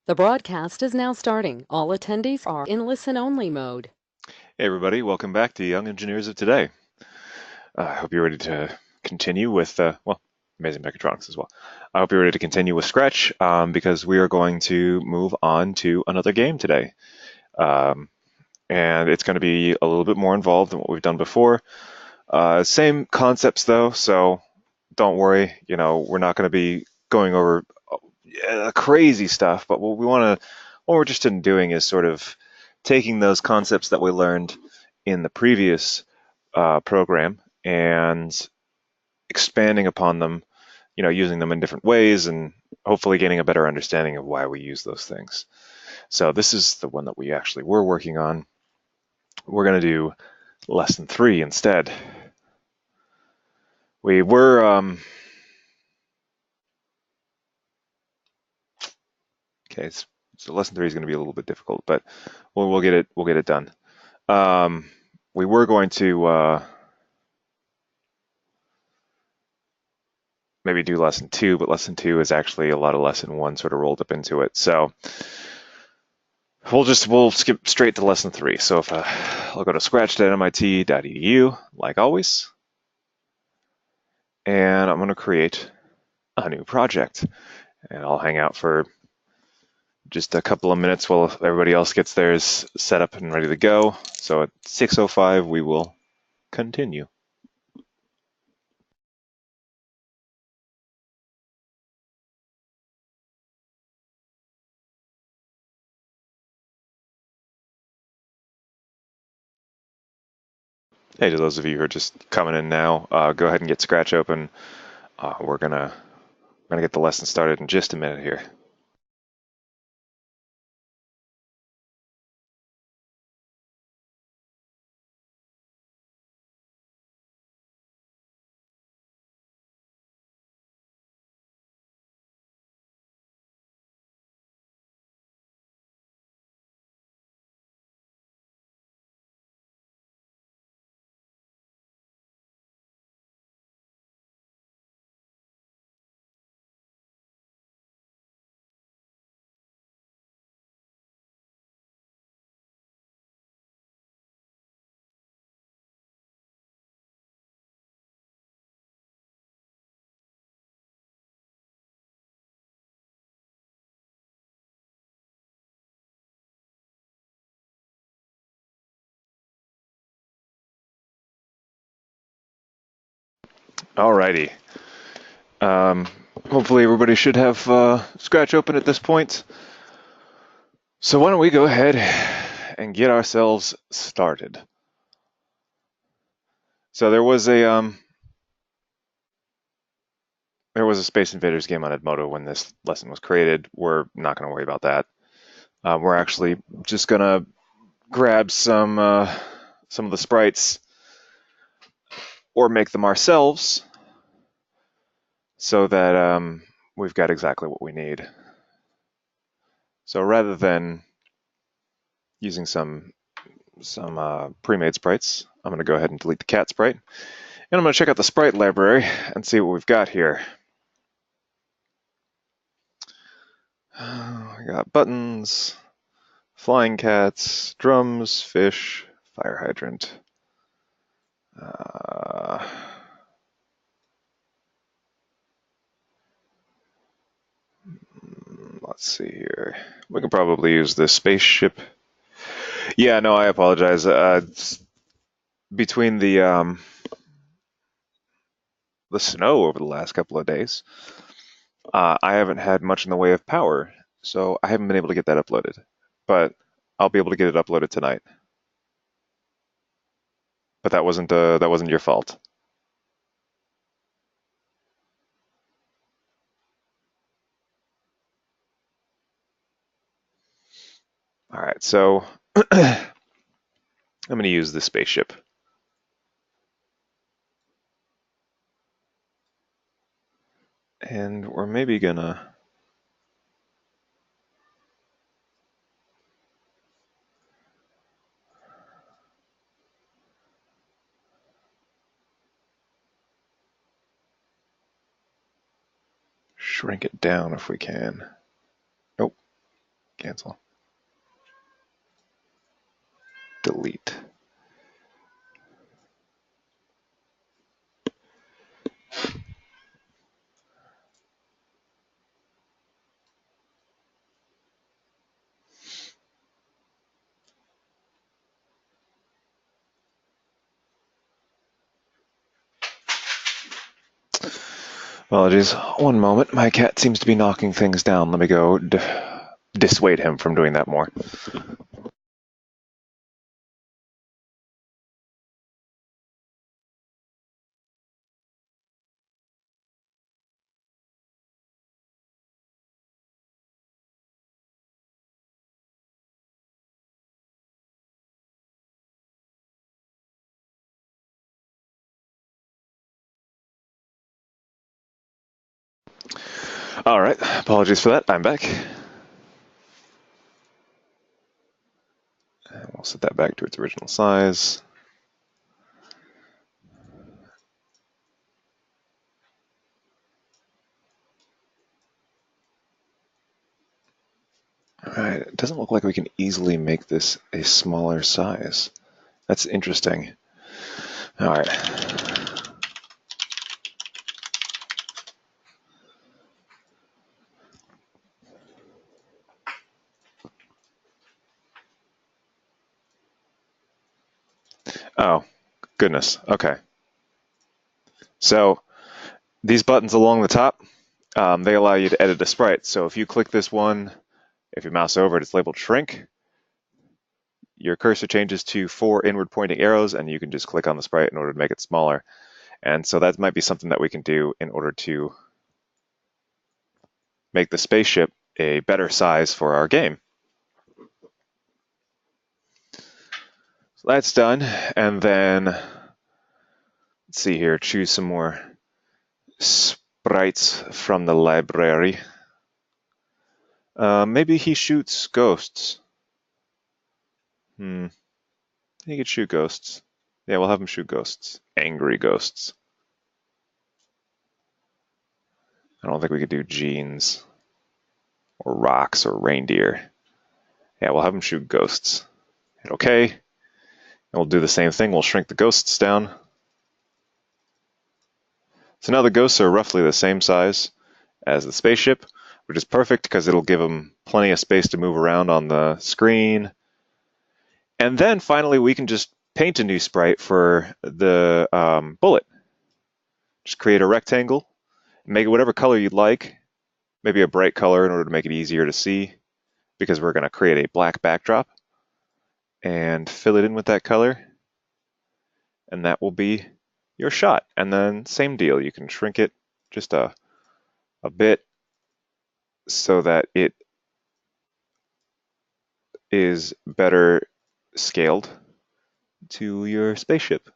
The broadcast is now starting. All attendees are in listen-only mode. Hey everybody, welcome back to Young Engineers of Today. I hope you're ready to continue with, Amazing Mechatronics as well. I hope you're ready to continue with Scratch because we are going to move on to another game today. Um, and it's going to be a little bit more involved than what we've done before. Same concepts though, so don't worry, we're not going to be going over crazy stuff, but what we're interested in doing is sort of taking those concepts that we learned in the previous program and expanding upon them, using them in different ways and hopefully getting a better understanding of why we use those things. So this is the one that we actually were working on. We're going to do lesson 3 instead. We were okay. So lesson 3 is going to be a little bit difficult, but we'll get it done. Um, we were going to maybe do lesson 2, but lesson 2 is actually a lot of lesson 1 sort of rolled up into it. So we'll skip straight to lesson 3. So if I'll go to scratch.mit.edu like always, and I'm going to create a new project, and I'll hang out for just a couple of minutes while everybody else gets theirs set up and ready to go. So at 6:05 we will continue. Hey, to those of you who are just coming in now, go ahead and get Scratch open. We're gonna get the lesson started in just a minute here. Alrighty. Um, Hopefully everybody should have Scratch open at this point. So why don't we go ahead and get ourselves started? So there was a Space Invaders game on Edmodo when this lesson was created. We're not going to worry about that. We're actually just going to grab some of the sprites or make them ourselves so that we've got exactly what we need. So rather than using some pre-made sprites, I'm going to go ahead and delete the cat sprite. And I'm going to check out the Sprite Library and see what we've got here. We got buttons, flying cats, drums, fish, fire hydrant. Uh, let's see here. We can probably use the spaceship. Yeah, no, I apologize. Between the snow over the last couple of days, I haven't had much in the way of power, so I haven't been able to get that uploaded. But I'll be able to get it uploaded tonight. But that wasn't your fault. All right, so I'm going to use the spaceship. And we're maybe gonna shrink it down if we can. Nope. cancel. Delete. Apologies. One moment. My cat seems to be knocking things down. Let me go dissuade him from doing that more. All right. Apologies for that. I'm back. And we'll set that back to its original size. All right. It doesn't look like we can easily make this a smaller size. That's interesting. All right. Oh, goodness. Okay. So these buttons along the top, they allow you to edit a sprite. So if you click this one, if you mouse over it, it's labeled shrink. Your cursor changes to 4 inward pointing arrows, and you can just click on the sprite in order to make it smaller. And so that might be something that we can do in order to make the spaceship a better size for our game. So that's done. And then, let's see here, choose some more sprites from the library. Maybe he shoots ghosts. He could shoot ghosts. Yeah, we'll have him shoot ghosts. Angry ghosts. I don't think we could do jeans or rocks or reindeer. Yeah, we'll have him shoot ghosts. Hit OK. And we'll do the same thing. We'll shrink the ghosts down. So now the ghosts are roughly the same size as the spaceship, which is perfect because it'll give them plenty of space to move around on the screen. And then finally, we can just paint a new sprite for the bullet. Just create a rectangle, make it whatever color you'd like, maybe a bright color in order to make it easier to see, because we're going to create a black backdrop, and fill it in with that color, and that will be your shot. And then same deal, you can shrink it just a bit so that it is better scaled to your spaceship.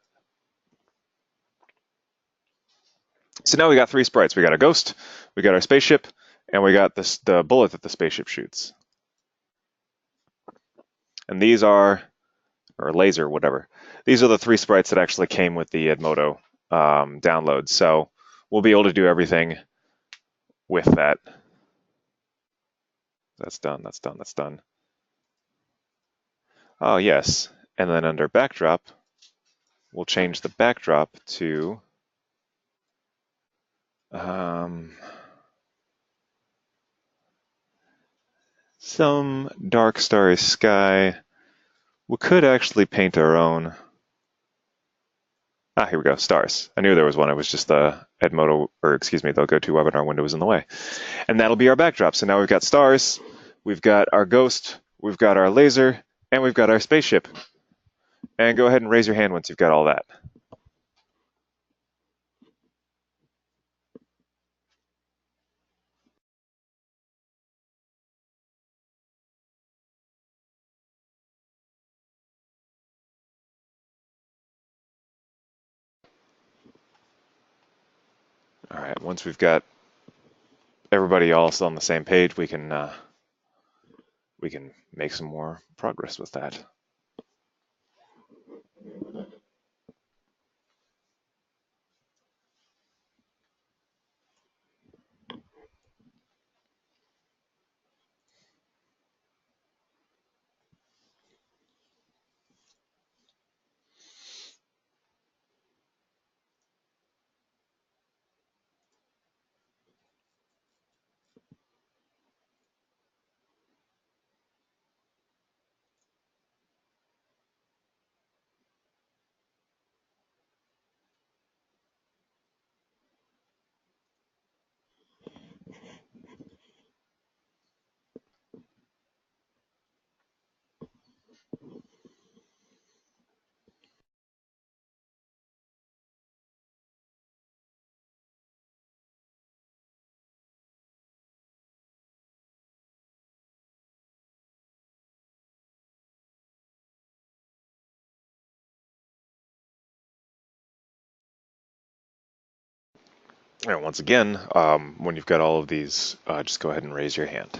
So now we got 3 sprites. We got a ghost, we got our spaceship, and we got the bullet that the spaceship shoots. And these are, or laser, whatever. These are the 3 sprites that actually came with the Edmodo download. So we'll be able to do everything with that. That's done, that's done, that's done. Oh, yes. And then under backdrop, we'll change the backdrop to some dark starry sky. We could actually paint our own. Ah, here we go, stars. I knew there was one. It was just the Edmodo, or excuse me, the GoToWebinar window was in the way. And that'll be our backdrop. So now we've got stars, we've got our ghost, we've got our laser, and we've got our spaceship. And go ahead and raise your hand once you've got all that. All right, once we've got everybody else on the same page, we can make some more progress with that. And once again, when you've got all of these, just go ahead and raise your hand.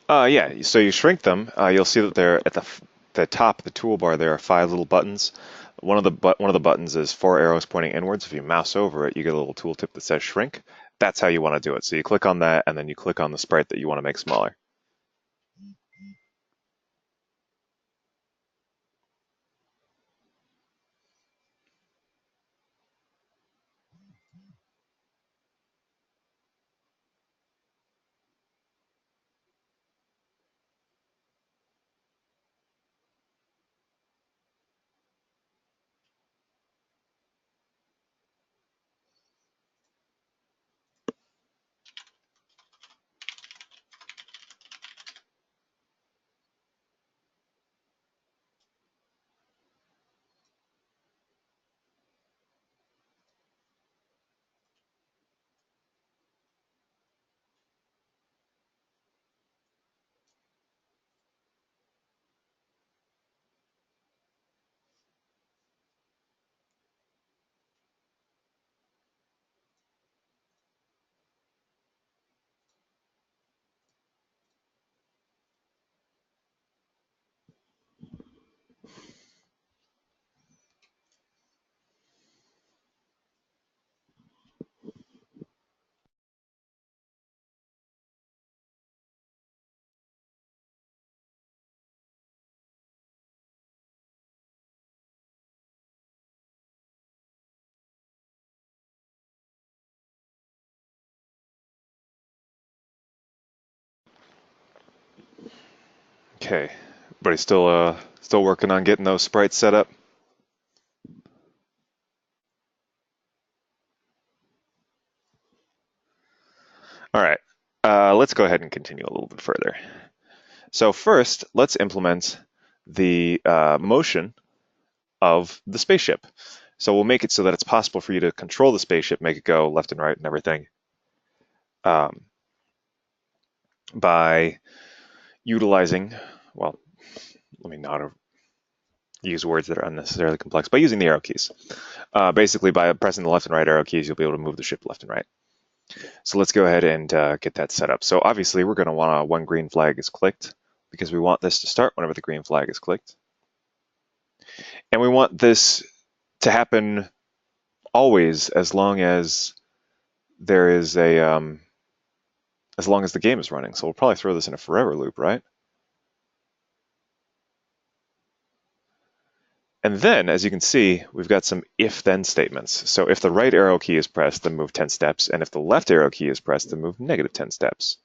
Yeah, so you shrink them. You'll see that they're at the top of the toolbar. There are 5 little buttons. One of the buttons is 4 arrows pointing inwards. If you mouse over it, you get a little tooltip that says shrink. That's how you want to do it. So you click on that, and then you click on the sprite that you want to make smaller. Okay, but he's still working on getting those sprites set up. All right, let's go ahead and continue a little bit further. So first, let's implement the motion of the spaceship. So we'll make it so that it's possible for you to control the spaceship, make it go left and right and everything, um, by utilizing, well, let me not use words that are unnecessarily complex, by using the arrow keys. Basically, by pressing the left and right arrow keys, you'll be able to move the ship left and right. So let's go ahead and get that set up. So obviously, we're going to want one green flag is clicked because we want this to start whenever the green flag is clicked. And we want this to happen always as long as there is as long as the game is running. So we'll probably throw this in a forever loop, right? And then, as you can see, we've got some if-then statements. So if the right arrow key is pressed, then move 10 steps. And if the left arrow key is pressed, then move negative 10 steps.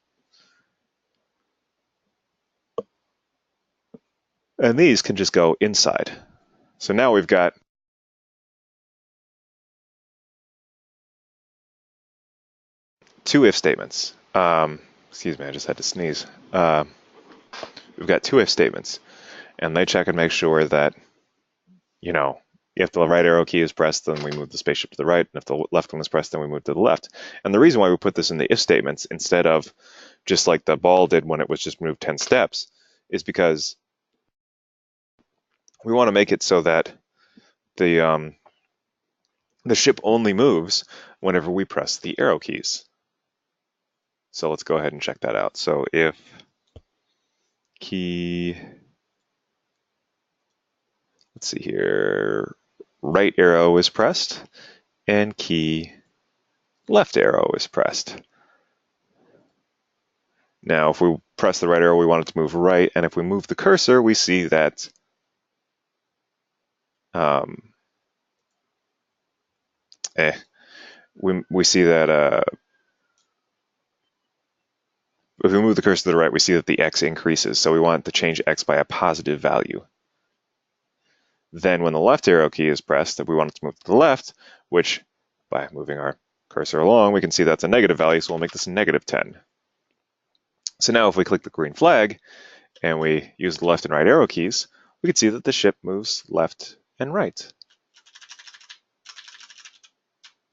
And these can just go inside. So now we've got two if statements. Excuse me, I just had to sneeze. We've got two if statements, and they check and make sure that, you know, if the right arrow key is pressed, then we move the spaceship to the right, and if the left one is pressed, then we move to the left. And the reason why we put this in the if statements instead of just like the ball did when it was just moved 10 steps is because we want to make it so that the ship only moves whenever we press the arrow keys. So let's go ahead and check that out. So if key, let's see here, right arrow is pressed and key left arrow is pressed. Now, if we press the right arrow, we want it to move right, and if we move the cursor, we see that we see that if we move the cursor to the right, we see that the x increases. So we want to change x by a positive value. Then when the left arrow key is pressed, if we want it to move to the left, which by moving our cursor along, we can see that's a negative value, so we'll make this negative 10. So now if we click the green flag and we use the left and right arrow keys, we can see that the ship moves left and right.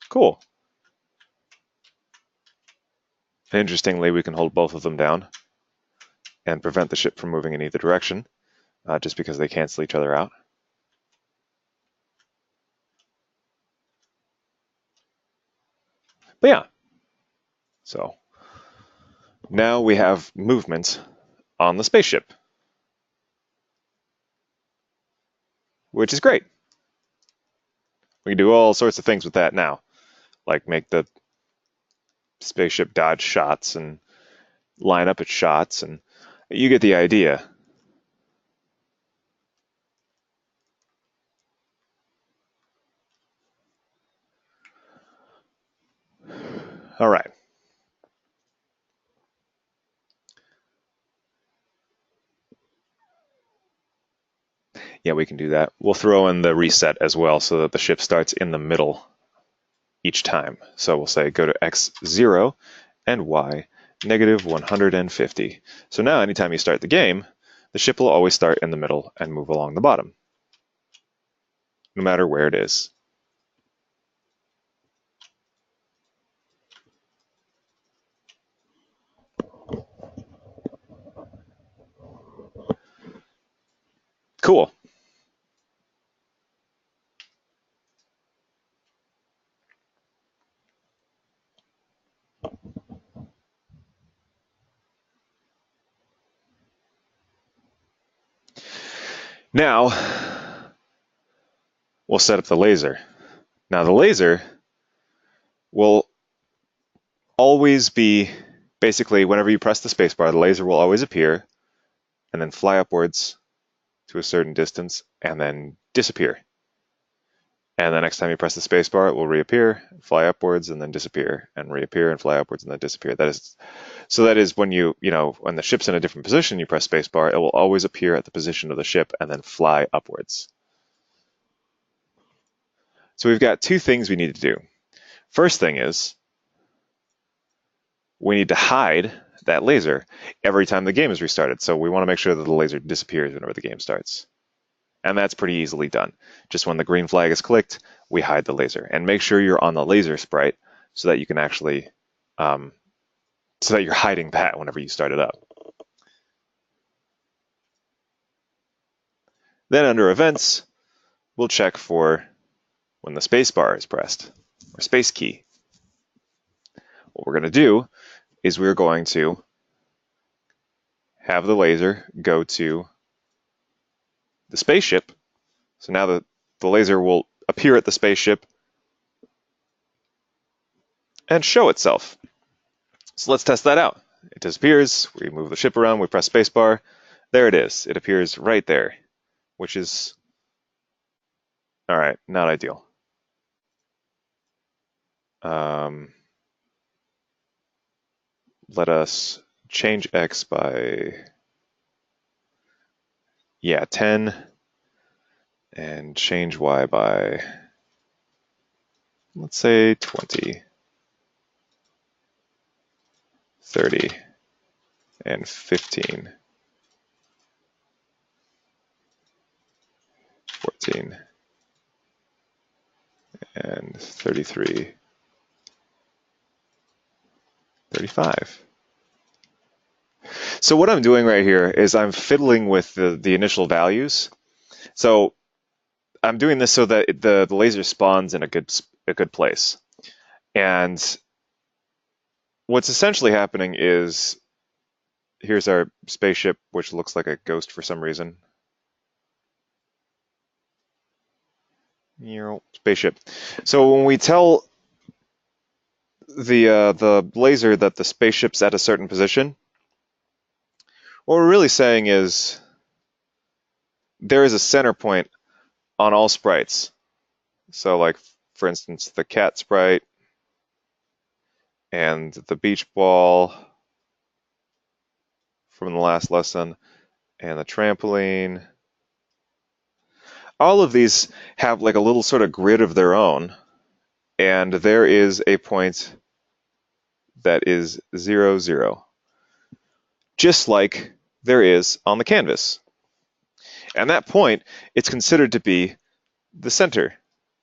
Cool. And interestingly, we can hold both of them down and prevent the ship from moving in either direction, just because they cancel each other out. But yeah, so now we have movement on the spaceship, which is great. We can do all sorts of things with that now, like make the spaceship dodge shots and line up its shots, and you get the idea. All right. Yeah, we can do that. We'll throw in the reset as well so that the ship starts in the middle each time. So we'll say go to x0 and y negative 150. So now anytime you start the game, the ship will always start in the middle and move along the bottom, no matter where it is. Cool. Now, we'll set up the laser. Now the laser will always be, basically whenever you press the spacebar, the laser will always appear and then fly upwards to a certain distance and then disappear. And the next time you press the spacebar, it will reappear, fly upwards, and then disappear, and reappear and fly upwards and then disappear. That is when when the ship's in a different position, you press spacebar, it will always appear at the position of the ship and then fly upwards. So we've got two things we need to do. First thing is we need to hide that laser every time the game is restarted. So we want to make sure that the laser disappears whenever the game starts. And that's pretty easily done. Just when the green flag is clicked, we hide the laser. And make sure you're on the laser sprite so that you can actually, so that you're hiding that whenever you start it up. Then under events, we'll check for when the space bar is pressed, or space key. What we're going to do is we're going to have the laser go to the spaceship. So now the laser will appear at the spaceship and show itself. So let's test that out. It disappears, we move the ship around, we press spacebar. There it is. It appears right there, which is, all right, not ideal. Let us change x by, 10, and change y by, let's say 20, 30, and 15, 14, and 33, 35. So what I'm doing right here is I'm fiddling with the initial values. So I'm doing this so that the laser spawns in a good place. And what's essentially happening is, here's our spaceship, which looks like a ghost for some reason. Spaceship. So when we tell the laser that the spaceship's at a certain position, what we're really saying is there is a center point on all sprites. So like, for instance, the cat sprite and the beach ball from the last lesson and the trampoline. All of these have like a little sort of grid of their own, and there is a point that is 0, 0, just like there is on the canvas. And that point, it's considered to be the center,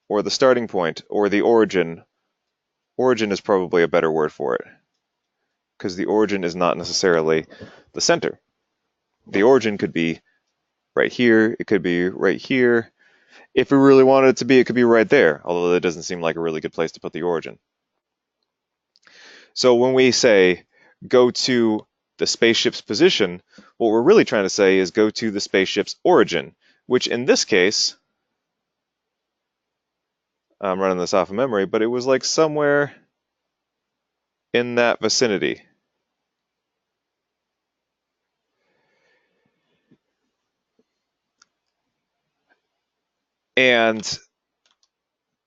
or the starting point, or the origin. Origin is probably a better word for it, because the origin is not necessarily the center. The origin could be right here, it could be right here. If we really wanted it to be, it could be right there, although that doesn't seem like a really good place to put the origin. So when we say go to the spaceship's position, what we're really trying to say is go to the spaceship's origin, which in this case, I'm running this off of memory, but it was like somewhere in that vicinity. And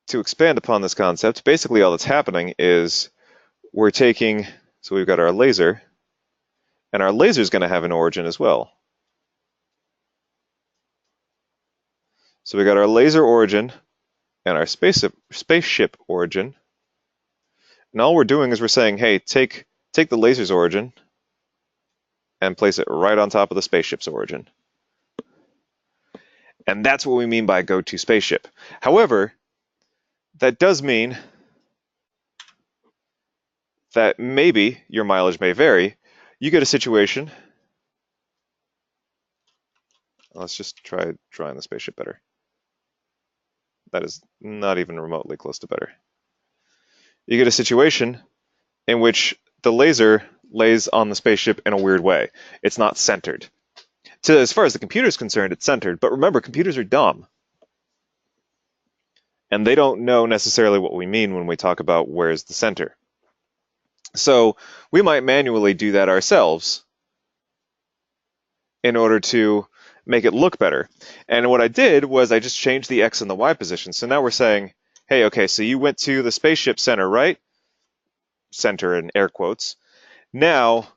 to expand upon this concept, basically all that's happening is we're taking, so we've got our laser, and our laser is going to have an origin as well. So we got our laser origin and our spaceship origin. And all we're doing is we're saying, hey, take the laser's origin and place it right on top of the spaceship's origin. And that's what we mean by go to spaceship. However, that does mean that maybe your mileage may vary. You get a situation. Let's just try drawing the spaceship better. That is not even remotely close to better. You get a situation in which the laser lays on the spaceship in a weird way. It's not centered. As far as the computer is concerned, it's centered. But remember, computers are dumb. And they don't know necessarily what we mean when we talk about where's the center. So we might manually do that ourselves in order to make it look better. And what I did was I just changed the X and the Y position. So now we're saying, hey, okay, so you went to the spaceship center, right? Center in air quotes. Now,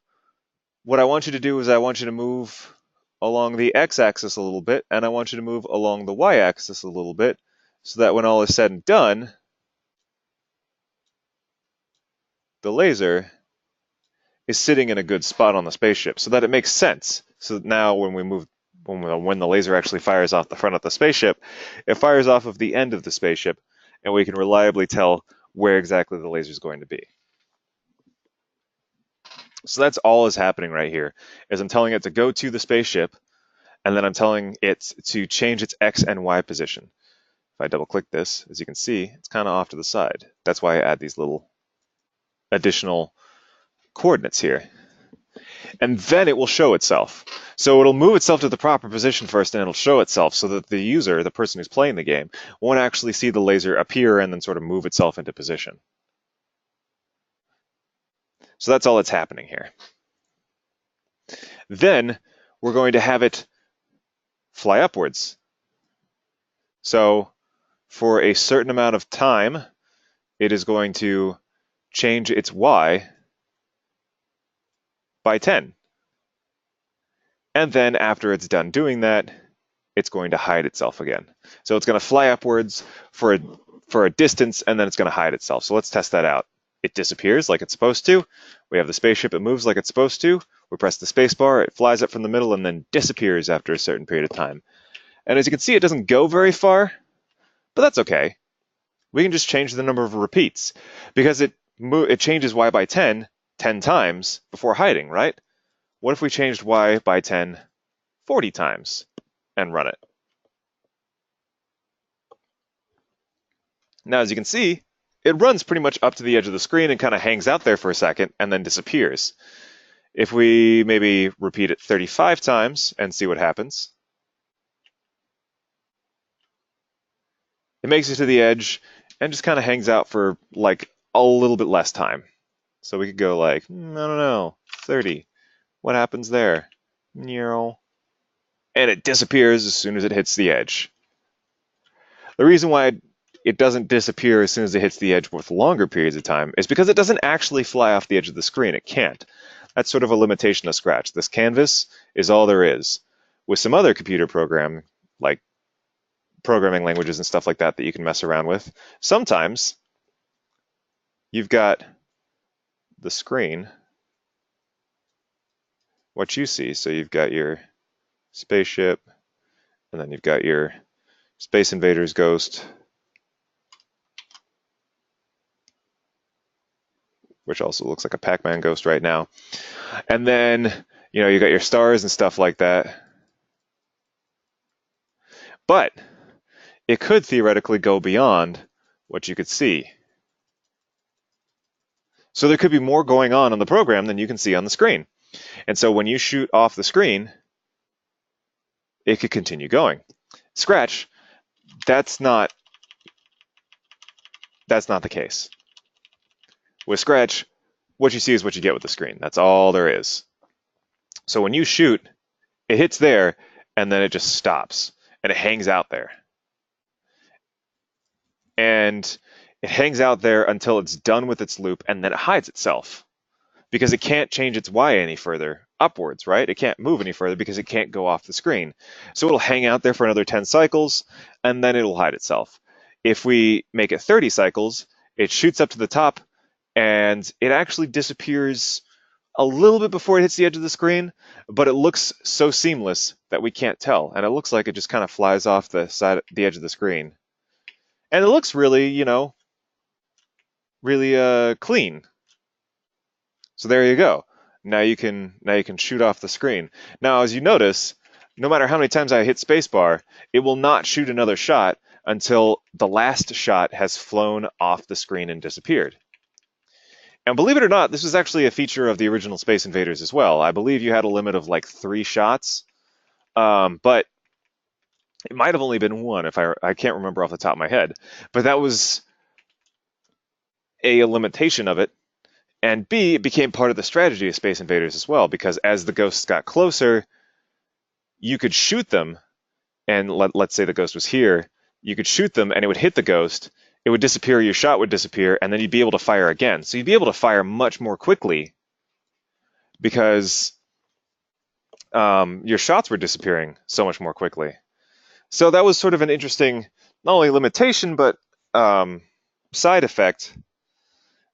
what I want you to do is I want you to move along the X-axis a little bit, and I want you to move along the Y-axis a little bit, so that when all is said and done, the laser is sitting in a good spot on the spaceship, so that it makes sense. So that now when we move, when the laser actually fires off the front of the spaceship, it fires off of the end of the spaceship, and we can reliably tell where exactly the laser is going to be. So that's all is happening right here, is I'm telling it to go to the spaceship, and then I'm telling it to change its X and Y position. If I double click this, as you can see, it's kind of off to the side. That's why I add these little additional coordinates here. And then it will show itself. So it'll move itself to the proper position first, and it'll show itself so that the user, the person who's playing the game, won't actually see the laser appear and then sort of move itself into position. So that's all that's happening here. Then we're going to have it fly upwards. So for a certain amount of time, it is going to change its Y by 10. And then after it's done doing that, it's going to hide itself again. So it's going to fly upwards for a distance, and then it's going to hide itself. So let's test that out. It disappears like it's supposed to. We have the spaceship, it moves like it's supposed to. We press the space bar, it flies up from the middle, and then disappears after a certain period of time. And as you can see, it doesn't go very far, but that's okay. We can just change the number of repeats, because it changes Y by 10 times before hiding, right? What if we changed Y by 10 40 times and run it? Now, as you can see, it runs pretty much up to the edge of the screen and kind of hangs out there for a second and then disappears. If we maybe repeat it 35 times and see what happens, It makes it to the edge and just kind of hangs out for like a little bit less time. So we could go like, I don't know, 30. What happens there? And it disappears as soon as it hits the edge. The reason why it doesn't disappear as soon as it hits the edge with longer periods of time is because it doesn't actually fly off the edge of the screen. It can't. That's sort of a limitation of Scratch. This canvas is all there is. With some other computer program, like programming languages and stuff like that that you can mess around with, sometimes you've got the screen, what you see. So you've got your spaceship, and then you've got your Space Invaders ghost, which also looks like a Pac-Man ghost right now. And then, you got your stars and stuff like that. But it could theoretically go beyond what you could see. So there could be more going on the program than you can see on the screen. And so when you shoot off the screen, it could continue going. Scratch, that's not the case. With Scratch, what you see is what you get with the screen. That's all there is. So when you shoot, it hits there, and then it just stops, and it hangs out there. And it hangs out there until it's done with its loop, and then it hides itself. Because it can't change its Y any further upwards, right? It can't move any further because it can't go off the screen. So it'll hang out there for another 10 cycles, and then it'll hide itself. If we make it 30 cycles, it shoots up to the top, and it actually disappears a little bit before it hits the edge of the screen, but it looks so seamless that we can't tell. And it looks like it just kind of flies off the edge of the screen. And it looks really, really clean. So there you go. Now you can shoot off the screen. Now, as you notice, no matter how many times I hit spacebar, it will not shoot another shot until the last shot has flown off the screen and disappeared. And believe it or not, this was actually a feature of the original Space Invaders as well. I believe you had a limit of like 3 shots, but it might have only been 1 if I can't remember off the top of my head. But that was a limitation of it. And B, it became part of the strategy of Space Invaders as well, because as the ghosts got closer, you could shoot them, and let's say the ghost was here, you could shoot them and it would hit the ghost, it would disappear, your shot would disappear, and then you'd be able to fire again. So you'd be able to fire much more quickly because your shots were disappearing so much more quickly. So that was sort of an interesting, not only limitation, but side effect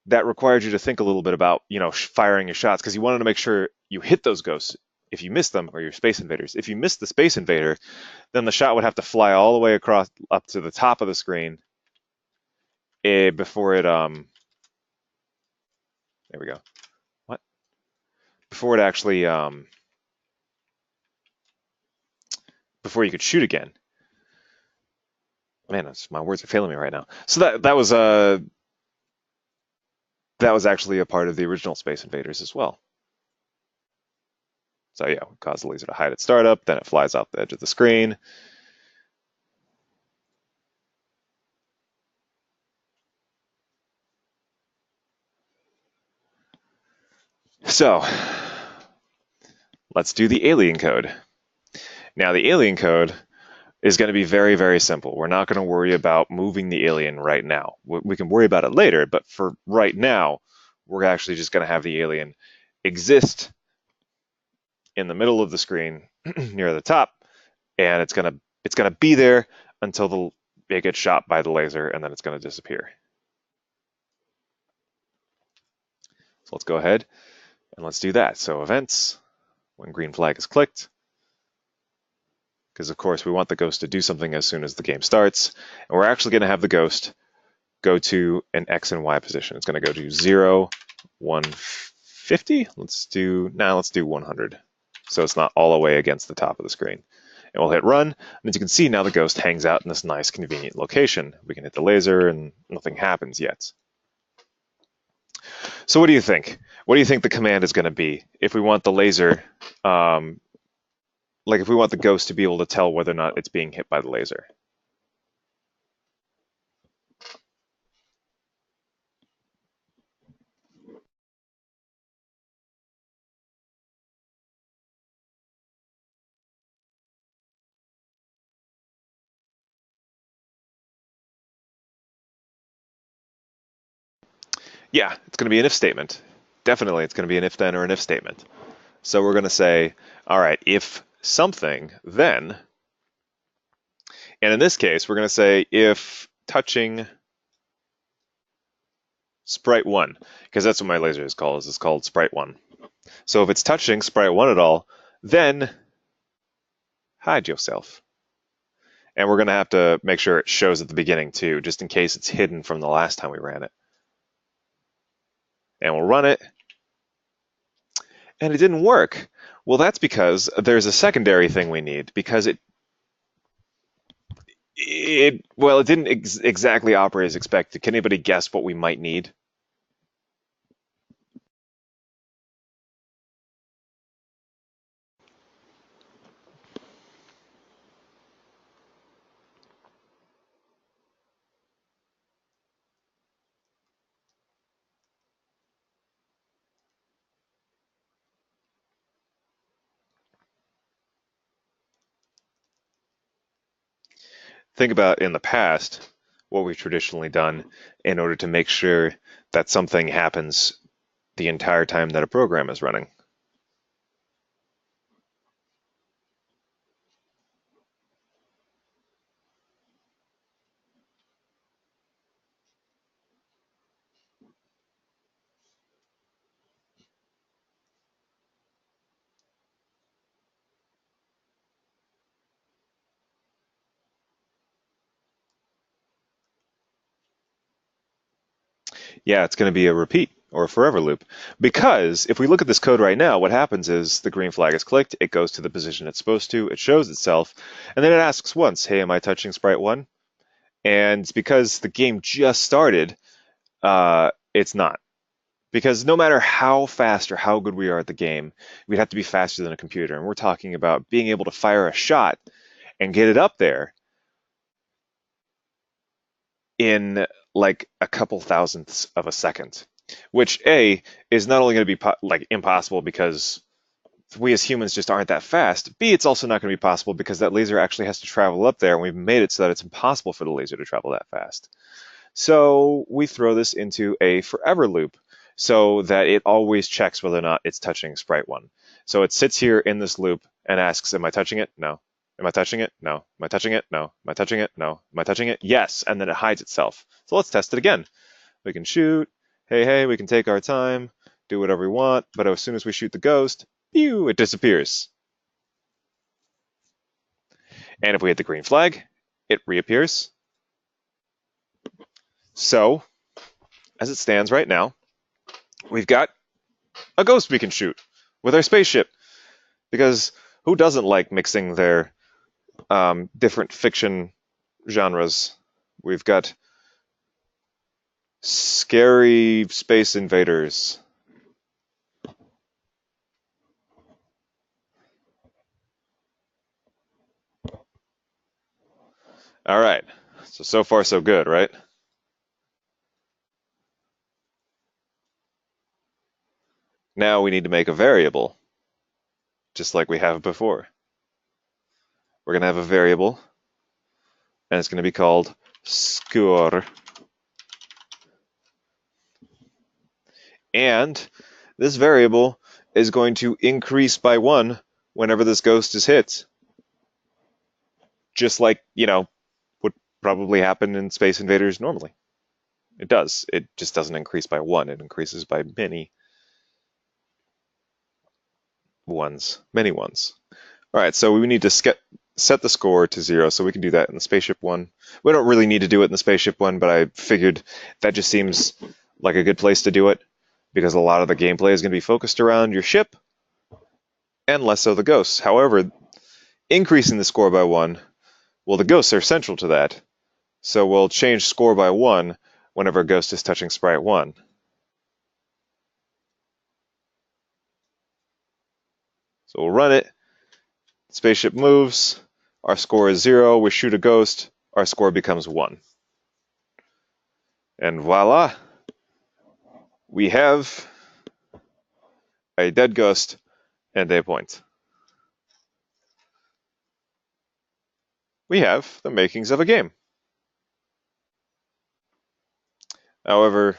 that required you to think a little bit about, firing your shots, because you wanted to make sure you hit those ghosts if you missed them, or your Space Invaders. If you missed the Space Invader, then the shot would have to fly all the way across up to the top of the screen before it there we go. What? Before it actually before you could shoot again. Man, my words are failing me right now. So that was actually a part of the original Space Invaders as well. So yeah, we cause the laser to hide at startup, then it flies off the edge of the screen. So let's do the alien code. Now the alien code is going to be very, very simple. We're not going to worry about moving the alien right now. We can worry about it later, but for right now, we're actually just going to have the alien exist in the middle of the screen near the top, and it's going to be there until it gets shot by the laser, and then it's going to disappear. So let's go ahead and let's do that. So events, when green flag is clicked, because of course we want the ghost to do something as soon as the game starts, and we're actually going to have the ghost go to an X and Y position. It's going to go to 0, 150. Let's do 100. So it's not all the way against the top of the screen. And we'll hit run, and as you can see now the ghost hangs out in this nice convenient location. We can hit the laser and nothing happens yet. So what do you think? What do you think the command is going to be if we want the laser, like if we want the ghost to be able to tell whether or not it's being hit by the laser? Yeah, it's going to be an if statement. Definitely, it's going to be an if then or an if statement. So we're going to say, all right, if something, then, and in this case, we're going to say if touching Sprite 1, because that's what my laser is called, is it's called Sprite 1. So if it's touching Sprite 1 at all, then hide yourself. And we're going to have to make sure it shows at the beginning too, just in case it's hidden from the last time we ran it. And we'll run it, and it didn't work. Well, that's because there's a secondary thing we need, because it didn't exactly operate as expected. Can anybody guess what we might need? Think about in the past what we've traditionally done in order to make sure that something happens the entire time that a program is running. Yeah, it's going to be a repeat or a forever loop. Because if we look at this code right now, what happens is the green flag is clicked, it goes to the position it's supposed to, it shows itself, and then it asks once, hey, am I touching Sprite 1? And because the game just started, it's not. Because no matter how fast or how good we are at the game, we'd have to be faster than a computer. And we're talking about being able to fire a shot and get it up there in like a couple thousandths of a second, which A is not only going to be like impossible because we as humans just aren't that fast. B, it's also not going to be possible because that laser actually has to travel up there, and we've made it so that it's impossible for the laser to travel that fast. So we throw this into a forever loop so that it always checks whether or not it's touching Sprite 1. So it sits here in this loop and asks, am I touching it? No. Am I touching it? No. Am I touching it? No. Am I touching it? No. Am I touching it? Yes. And then it hides itself. So let's test it again. We can shoot. Hey, we can take our time, do whatever we want. But as soon as we shoot the ghost, pew, it disappears. And if we hit the green flag, it reappears. So as it stands right now, we've got a ghost we can shoot with our spaceship. Because who doesn't like mixing their different fiction genres? We've got scary Space Invaders. All right. So far, so good, right? Now we need to make a variable, just like we have before. We're going to have a variable, and it's going to be called score. And this variable is going to increase by 1 whenever this ghost is hit. Just like, would probably happen in Space Invaders normally. It does. It just doesn't increase by 1. It increases by many ones. Many ones. All right, so we need to set the score to 0, so we can do that in the spaceship one. We don't really need to do it in the spaceship one, but I figured that just seems like a good place to do it because a lot of the gameplay is going to be focused around your ship and less so the ghosts. However, increasing the score by 1, well, the ghosts are central to that. So we'll change score by 1 whenever a ghost is touching Sprite 1. So we'll run it. Spaceship moves. Our score is 0. We shoot a ghost. Our score becomes 1. And voila, we have a dead ghost and a point. We have the makings of a game. However,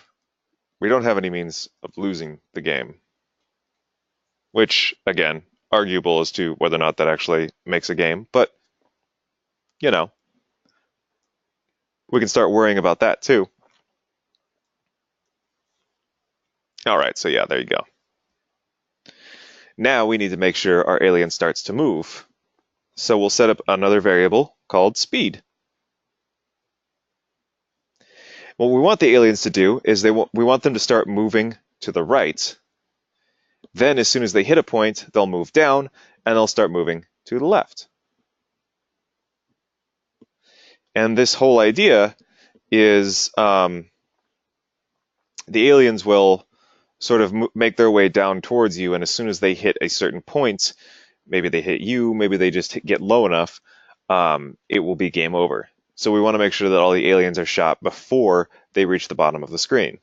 we don't have any means of losing the game, which, again, arguable as to whether or not that actually makes a game, but, you know, we can start worrying about that too. All right, so yeah, there you go. Now we need to make sure our alien starts to move. So we'll set up another variable called speed. What we want the aliens to do is we want them to start moving to the right. Then as soon as they hit a point, they'll move down and they'll start moving to the left. And this whole idea is the aliens will sort of make their way down towards you, and as soon as they hit a certain point, maybe they hit you, maybe they just get low enough, it will be game over. So we want to make sure that all the aliens are shot before they reach the bottom of the screen.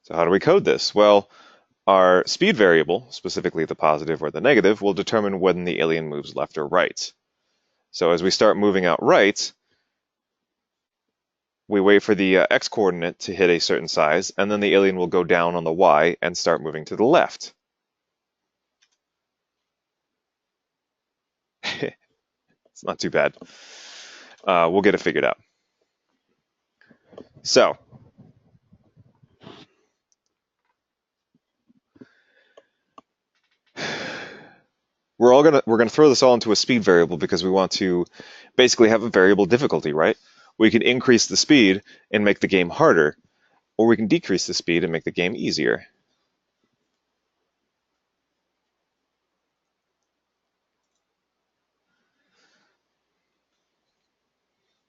So how do we code this? Well, our speed variable, specifically the positive or the negative, will determine when the alien moves left or right. So as we start moving out right, we wait for the x coordinate to hit a certain size, and then the alien will go down on the y and start moving to the left. It's not too bad. We'll get it figured out. So we're gonna throw this all into a speed variable because we want to basically have a variable difficulty, right? We can increase the speed and make the game harder, or we can decrease the speed and make the game easier.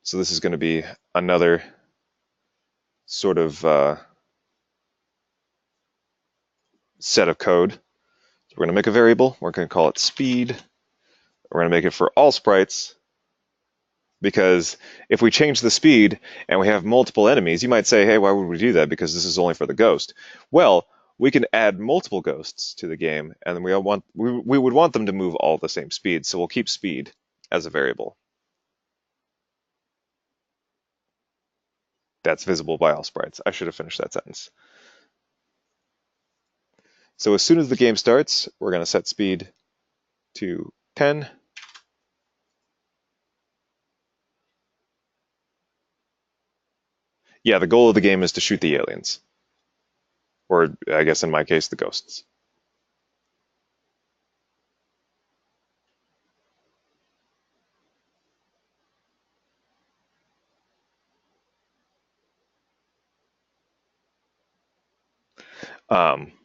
So this is going to be another sort of set of code. So we're going to make a variable. We're going to call it speed. We're going to make it for all sprites, because if we change the speed and we have multiple enemies, you might say, hey, why would we do that? Because this is only for the ghost. Well, we can add multiple ghosts to the game, and we would want them to move all at the same speed, so we'll keep speed as a variable. That's visible by all sprites. I should have finished that sentence. So as soon as the game starts, we're going to set speed to 10. Yeah, the goal of the game is to shoot the aliens. Or I guess in my case, the ghosts.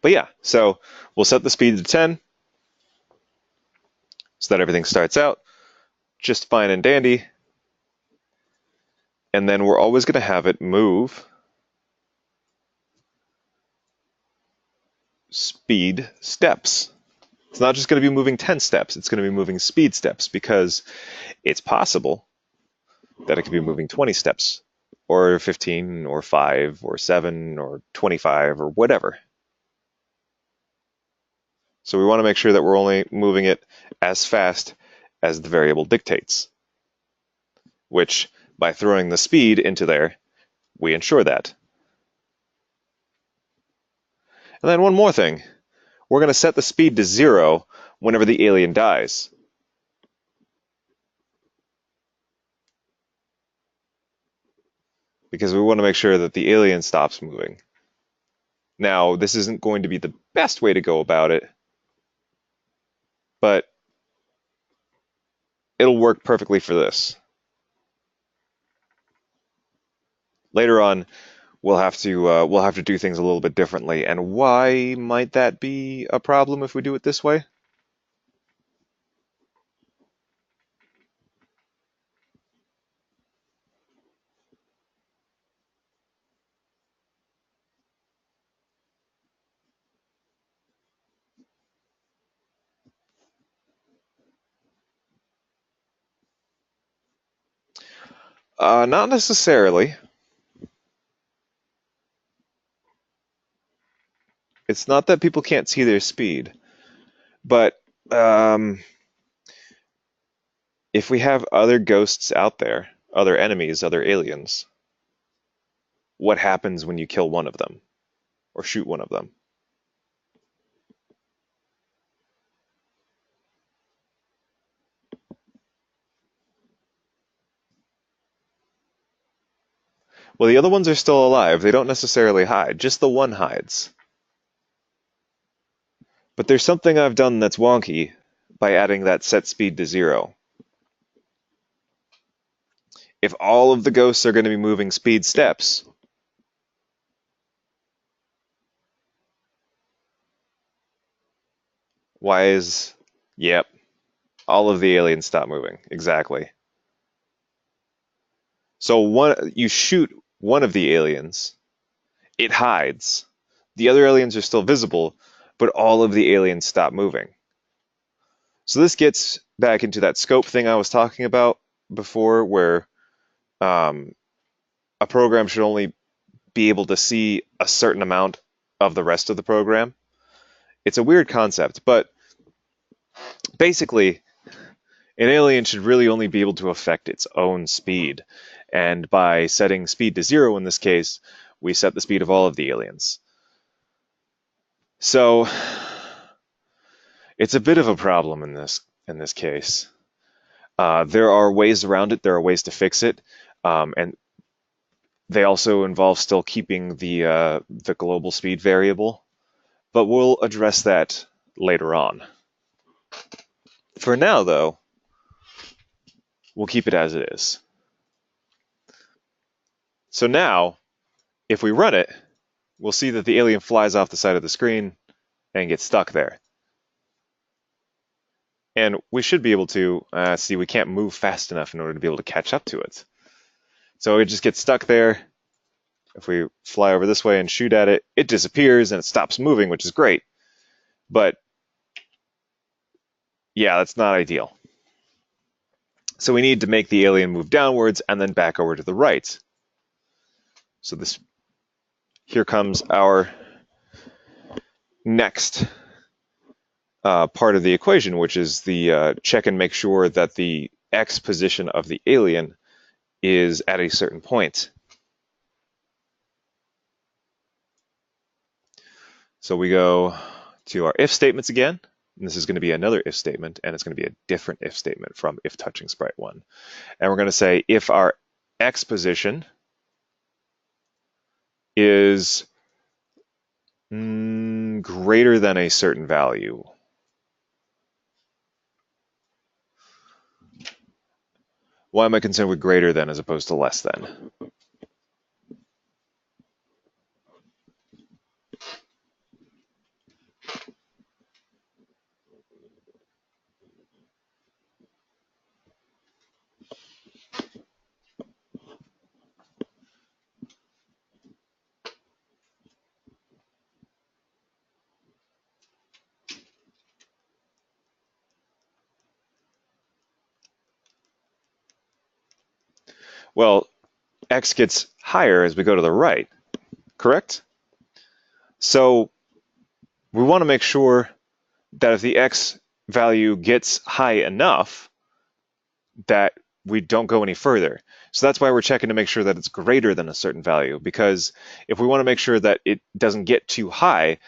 But yeah, so we'll set the speed to 10 so that everything starts out just fine and dandy. And then we're always going to have it move speed steps. It's not just going to be moving 10 steps, it's going to be moving speed steps, because it's possible that it could be moving 20 steps, or 15, or 5, or 7, or 25, or whatever. So we want to make sure that we're only moving it as fast as the variable dictates, which by throwing the speed into there, we ensure that. And then one more thing. We're going to set the speed to 0 whenever the alien dies. Because we want to make sure that the alien stops moving. Now, this isn't going to be the best way to go about it, but it'll work perfectly for this. Later on, we'll have to do things a little bit differently. And why might that be a problem if we do it this way? Not necessarily. It's not that people can't see their speed, but if we have other ghosts out there, other enemies, other aliens, what happens when you kill one of them or shoot one of them. Well, the other ones are still alive. They don't necessarily hide. Just the one hides. But there's something I've done that's wonky by adding that set speed to 0. If all of the ghosts are going to be moving speed steps, why is... Yep, all of the aliens stop moving. Exactly. So you shoot one of the aliens, it hides. The other aliens are still visible, but all of the aliens stop moving. So this gets back into that scope thing I was talking about before, where um, a program should only be able to see a certain amount of the rest of the program. It's a weird concept, but basically, an alien should really only be able to affect its own speed. And by setting speed to 0 in this case, we set the speed of all of the aliens. So it's a bit of a problem in this case. There are ways around it. There are ways to fix it, and they also involve still keeping the global speed variable. But we'll address that later on. For now, though, we'll keep it as it is. So now, if we run it, we'll see that the alien flies off the side of the screen and gets stuck there. And we should be able to see we can't move fast enough in order to be able to catch up to it. So it just gets stuck there. If we fly over this way and shoot at it, it disappears and it stops moving, which is great. But yeah, that's not ideal. So we need to make the alien move downwards and then back over to the right. So here comes our next part of the equation, which is the check and make sure that the x position of the alien is at a certain point. So we go to our if statements again, and this is going to be another if statement, and it's going to be a different if statement from if touching sprite 1. And we're going to say if our x position is greater than a certain value. Why am I concerned with greater than as opposed to less than? Well, x gets higher as we go to the right, correct? So we want to make sure that if the x value gets high enough, that we don't go any further. So that's why we're checking to make sure that it's greater than a certain value, because if we want to make sure that it doesn't get too high,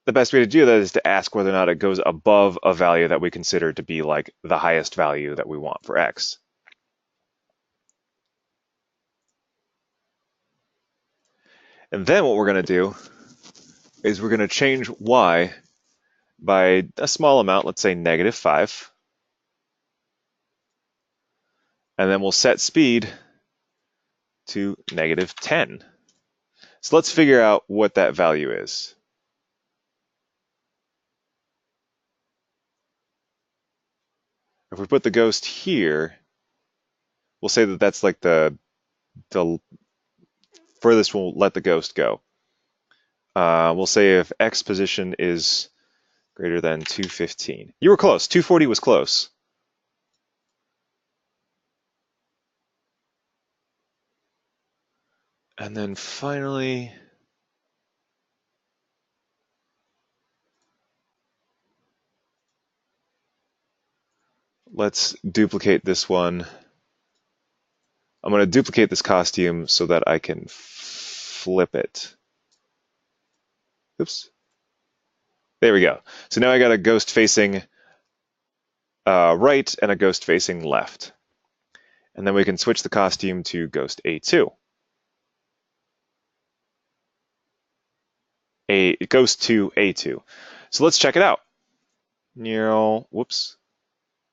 the best way to do that is to ask whether or not it goes above a value that we consider to be like the highest value that we want for x. And then what we're going to do is we're going to change y by a small amount, let's say -5. And then we'll set speed to -10. So let's figure out what that value is. If we put the ghost here, we'll say that that's like the furthest we'll let the ghost go. We'll say if x position is greater than 215. You were close. 240 was close. And then finally, let's duplicate this one I'm going to duplicate this costume so that I can flip it. Oops. There we go. So now I got a ghost facing right and a ghost facing left. And then we can switch the costume to ghost A2. It goes to A2. So let's check it out. Whoops.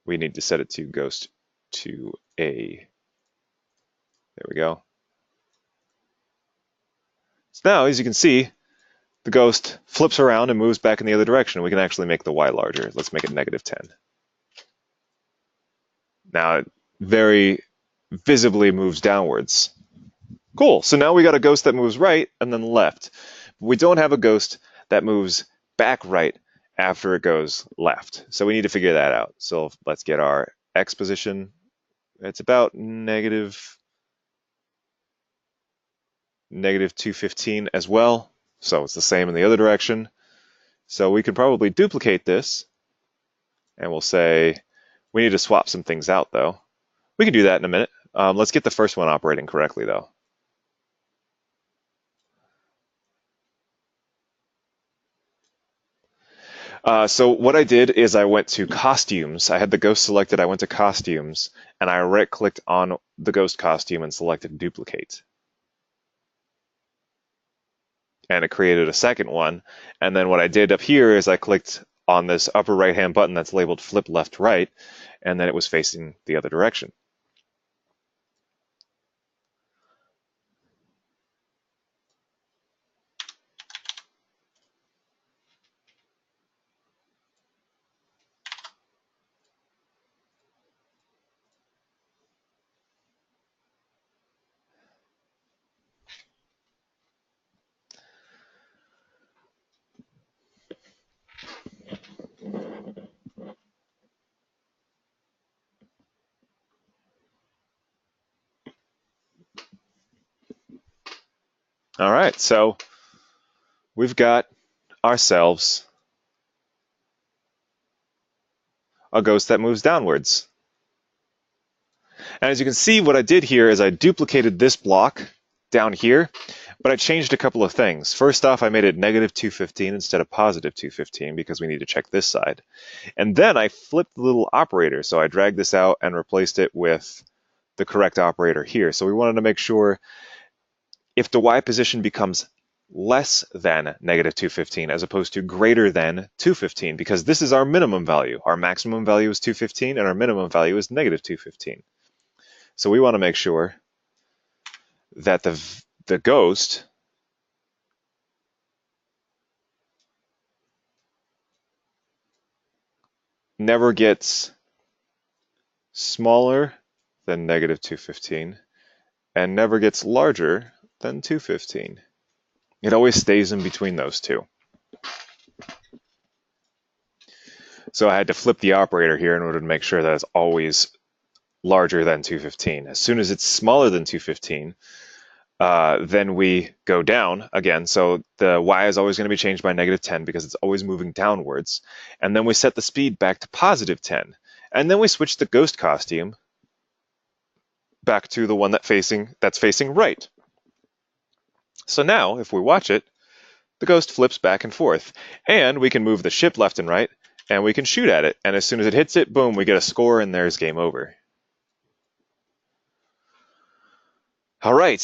We need to set it to ghost to A. There we go. So now, as you can see, the ghost flips around and moves back in the other direction. We can actually make the Y larger. Let's make it -10. Now it very visibly moves downwards. Cool. So now we got a ghost that moves right and then left. We don't have a ghost that moves back right after it goes left. So we need to figure that out. So let's get our X position. It's about -215 as well. So it's the same in the other direction. So we can probably duplicate this and we'll say we need to swap some things out though. We can do that in a minute. Let's get the first one operating correctly though. So what I did is I went to costumes. I had the ghost selected. I went to costumes and I right-clicked on the ghost costume and selected duplicate. And it created a second one. And then what I did up here is I clicked on this upper right-hand button that's labeled flip left right, and then it was facing the other direction. All right, so we've got ourselves a ghost that moves downwards. And as you can see, what I did here is I duplicated this block down here, but I changed a couple of things. First off, I made it -215 instead of +215 because we need to check this side. And then I flipped the little operator. So I dragged this out and replaced it with the correct operator here. So we wanted to make sure if the Y position becomes less than -215 as opposed to greater than 215, because this is our minimum value. Our maximum value is 215 and our minimum value is -215. So we want to make sure that the ghost never gets smaller than -215 and never gets larger than 215. It always stays in between those two. So I had to flip the operator here in order to make sure that it's always larger than 215. As soon as it's smaller than 215, then we go down again. So the Y is always going to be changed by -10 because it's always moving downwards. And then we set the speed back to +10. And then we switch the ghost costume back to the one that's facing right. So now, if we watch it, the ghost flips back and forth. And we can move the ship left and right, and we can shoot at it. And as soon as it hits it, boom, we get a score, and there's game over. All right.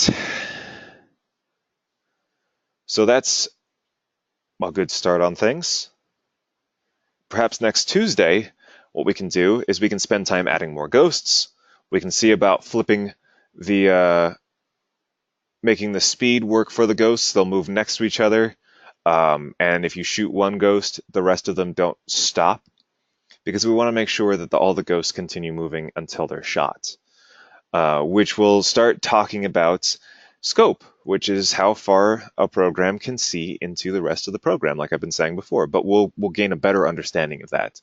So that's a good start on things. Perhaps next Tuesday, what we can do is we can spend time adding more ghosts. We can see about flipping making the speed work for the ghosts. They'll move next to each other. And if you shoot one ghost, the rest of them don't stop, because we want to make sure that all the ghosts continue moving until they're shot, which will start talking about scope, which is how far a program can see into the rest of the program, like I've been saying before. But we'll gain a better understanding of that,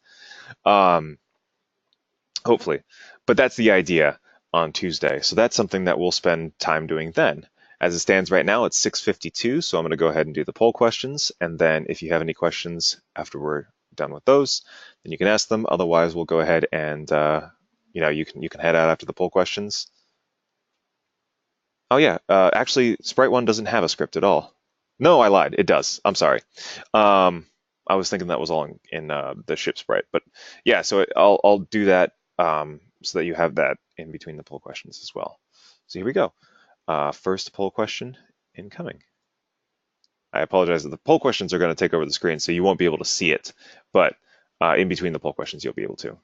hopefully. But that's the idea on Tuesday. So that's something that we'll spend time doing then. As it stands right now, it's 6:52, so I'm going to go ahead and do the poll questions, and then if you have any questions after we're done with those, then you can ask them. Otherwise, we'll go ahead and you can head out after the poll questions. Oh yeah, actually, Sprite 1 doesn't have a script at all. No, I lied. It does. I'm sorry. Um, I was thinking that was all in the ship sprite, but yeah. So I'll do that so that you have that in between the poll questions as well. So here we go. First poll question incoming. I apologize that the poll questions are going to take over the screen, so you won't be able to see it, but in between the poll questions, you'll be able to.